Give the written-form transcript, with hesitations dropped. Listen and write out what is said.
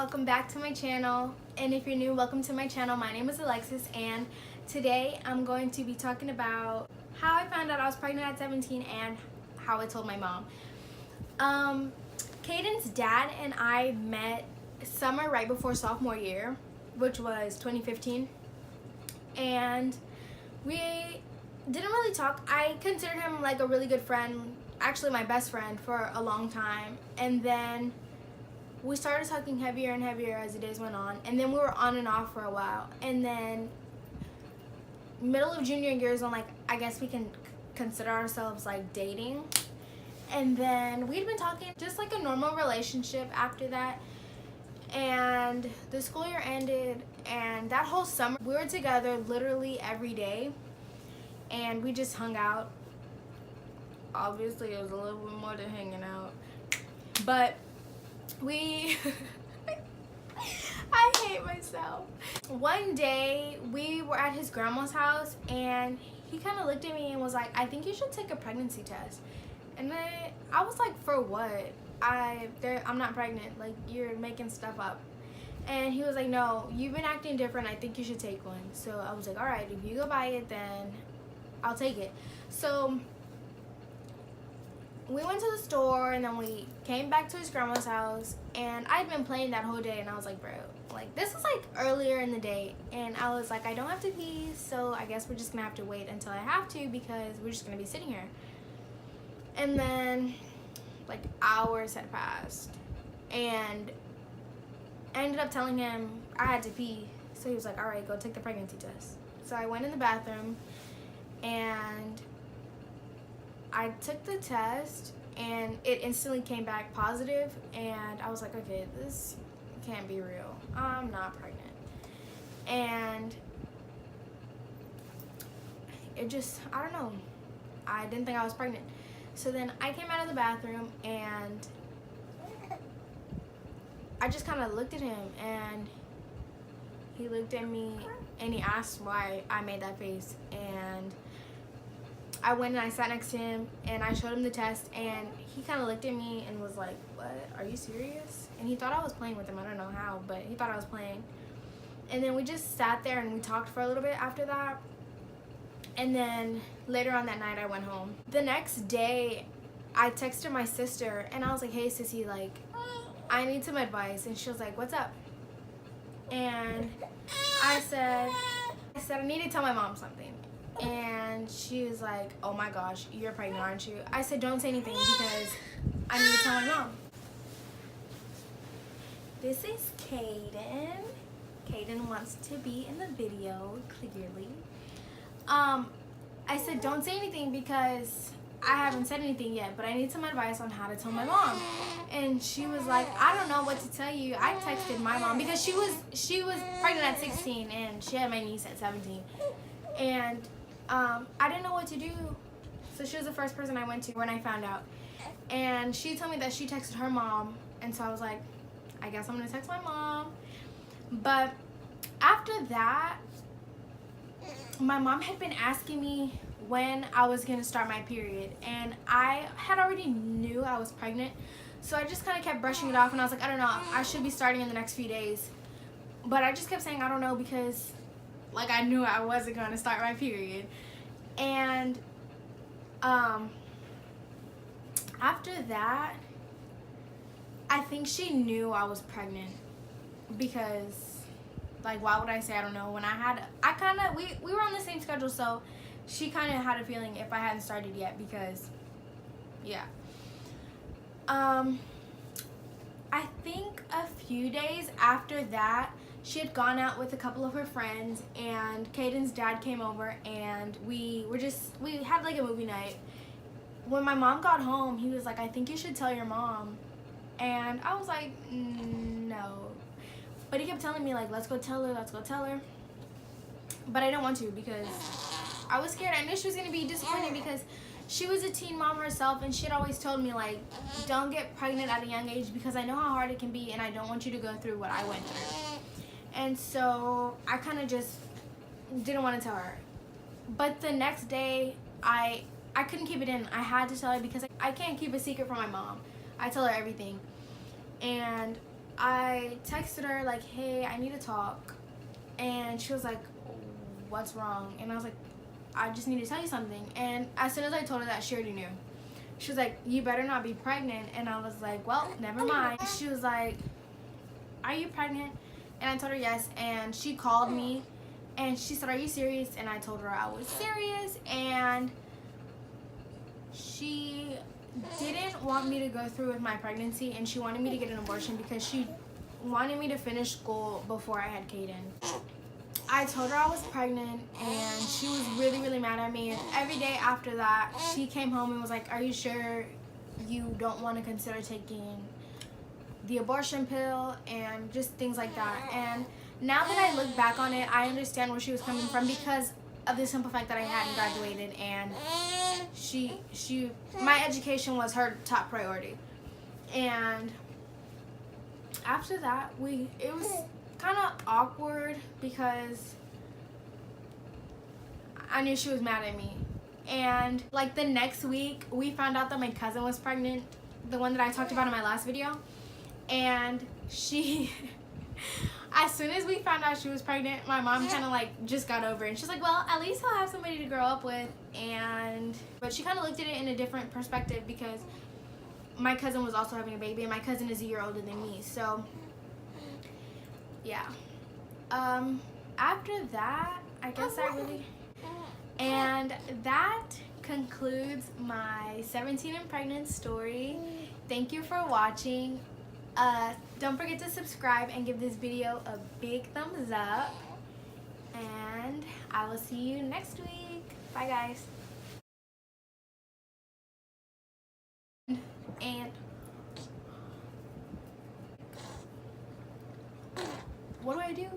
welcome back to my channel. And if you're new, welcome to my channel. My name is Alexis, and today I'm going to be talking about how I found out I was pregnant at 17 and how I told my mom. Caden's dad and I met summer right before sophomore year, which was 2015, and we didn't really talk. I considered him like a really good friend, actually my best friend, for a long time, and then we started talking heavier and heavier as the days went on, and then we were on and off for a while, and then middle of junior year is when, like, I guess we can consider ourselves like dating. And then we'd been talking just like a normal relationship after that, and the school year ended, and that whole summer we were together literally every day, and we just hung out. Obviously it was a little bit more than hanging out, but we I hate myself. One day we were at his grandma's house, and he kind of looked at me and was like, I think you should take a pregnancy test. And then I was like, for what? I'm not pregnant, like, you're making stuff up. And he was like, no, you've been acting different, I think you should take one. So I was like, all right, if you go buy it, then I'll take it. So we went to the store, and then we came back to his grandma's house, and I'd been playing that whole day, and I was like, bro, like, this is like earlier in the day, and I was like, I don't have to pee, so I guess we're just gonna have to wait until I have to, because we're just gonna be sitting here. And then like hours had passed, and I ended up telling him I had to pee, so he was like, all right, go take the pregnancy test. So I went in the bathroom, and I took the test, and it instantly came back positive, and I was like, okay, this can't be real. I'm not pregnant. And it just, I don't know, I didn't think I was pregnant. So then I came out of the bathroom, and I just kind of looked at him, and he looked at me, and he asked why I made that face. And I went and I sat next to him, and I showed him the test, and he kind of looked at me and was like, what, are you serious? And he thought I was playing with him. I don't know how, but he thought I was playing. And then we just sat there and we talked for a little bit after that. And then later on that night I went home. The next day I texted my sister, and I was like, hey sissy, like, I need some advice. And she was like, what's up? And I said I need to tell my mom something. And she was like, oh my gosh, you're pregnant, aren't you? I said, don't say anything, because I need to tell my mom. This is Caden. Caden wants to be in the video, clearly. I said, don't say anything, because I haven't said anything yet, but I need some advice on how to tell my mom. And she was like, I don't know what to tell you. I texted my mom, because she was pregnant at 16, and she had my niece at 17. And I didn't know what to do. So she was the first person I went to when I found out. And she told me that she texted her mom, and so I was like, I guess I'm gonna text my mom. But after that, my mom had been asking me when I was gonna start my period, and I had already knew I was pregnant, so I just kind of kept brushing it off, and I was like, I don't know, I should be starting in the next few days. But I just kept saying I don't know, because like I knew I wasn't gonna start my period. And after that, I think she knew I was pregnant, because, like, why would I say I don't know when we were on the same schedule, so she kind of had a feeling if I hadn't started yet, because, yeah. I think a few days after that, she had gone out with a couple of her friends, and Caden's dad came over, and we had like a movie night. When my mom got home, he was like, I think you should tell your mom. And I was like, no. But he kept telling me, like, let's go tell her. But I didn't want to, because I was scared. I knew she was going to be disappointed, because she was a teen mom herself, and she had always told me, like, don't get pregnant at a young age, because I know how hard it can be, and I don't want you to go through what I went through. And so I kind of just didn't want to tell her. But the next day, I couldn't keep it in. I had to tell her, because I can't keep a secret from my mom. I tell her everything. And I texted her like, hey, I need to talk. And she was like, what's wrong? And I was like, I just need to tell you something. And as soon as I told her that, she already knew. She was like, you better not be pregnant. And I was like, well, never mind. She was like, are you pregnant? And I told her yes. And she called me and she said, are you serious? And I told her I was serious. And she didn't want me to go through with my pregnancy, and she wanted me to get an abortion because she wanted me to finish school before I had Caden. I told her I was pregnant, and she was really, really mad at me. And every day after that, she came home and was like, are you sure you don't want to consider taking the abortion pill, and just things like that. And now that I look back on it, I understand where she was coming from because of the simple fact that I hadn't graduated, and my education was her top priority. And after that, it was kind of awkward because I knew she was mad at me. And like the next week, we found out that my cousin was pregnant, the one that I talked about in my last video. And she, as soon as we found out she was pregnant, my mom kind of like just got over it. And she's like, well, at least he'll have somebody to grow up with. But she kind of looked at it in a different perspective because my cousin was also having a baby, and my cousin is a year older than me. So yeah. After that, I guess and that concludes my 17 and pregnant story. Thank you for watching. Don't forget to subscribe and give this video a big thumbs up. And I will see you next week. Bye, guys. And what do I do?